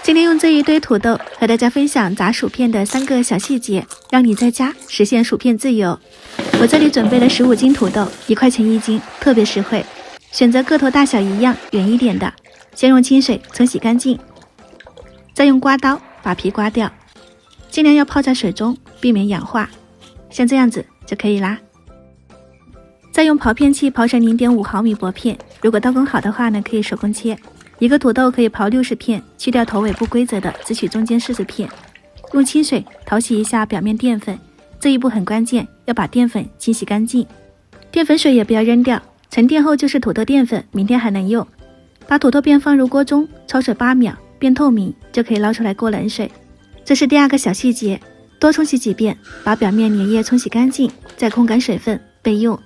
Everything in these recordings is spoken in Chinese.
今天用这一堆土豆和大家分享炸薯片的3个小细节，让你在家实现薯片自由。我这里准备了15斤土豆，1块钱1斤，特别实惠。选择个头大小一样、圆一点的，先用清水冲洗干净，再用刮刀把皮刮掉，尽量要泡在水中，避免氧化，像这样子就可以啦。再用刨片器刨成 0.5 毫米薄片，如果刀工好的话呢，可以手工切。一个土豆可以刨60片，去掉头尾不规则的，只取中间40片。用清水淘洗一下表面淀粉，这一步很关键，要把淀粉清洗干净。淀粉水也不要扔掉，沉淀后就是土豆淀粉，明天还能用。把土豆片放入锅中，焯水8秒，变透明就可以捞出来过冷水。这是第2个小细节，多冲洗几遍，把表面粘液冲洗干净，再控干水分备用。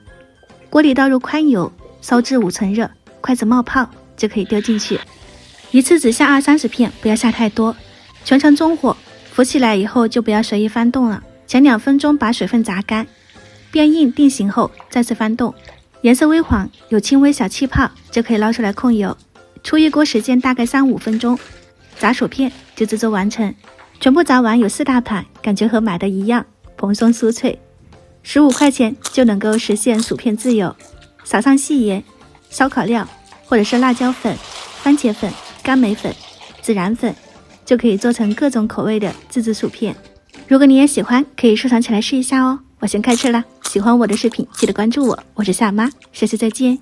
锅里倒入宽油，烧至5成热，筷子冒泡就可以丢进去，一次只下20-30片，不要下太多，全程中火，浮起来以后就不要随意翻动了，前2分钟把水分炸干，变硬定型后再次翻动，颜色微黄，有轻微小气泡就可以捞出来控油。出一锅时间大概3-5分钟，炸薯片就制作完成。全部炸完有4大盘，感觉和买的一样，蓬松酥脆。15块钱就能够实现薯片自由，撒上细盐、烧烤料或者是辣椒粉、番茄粉、甘梅粉、孜然粉，就可以做成各种口味的自制薯片。如果你也喜欢，可以收藏起来试一下哦。我先开吃了，喜欢我的视频记得关注我，我是夏妈，下期再见。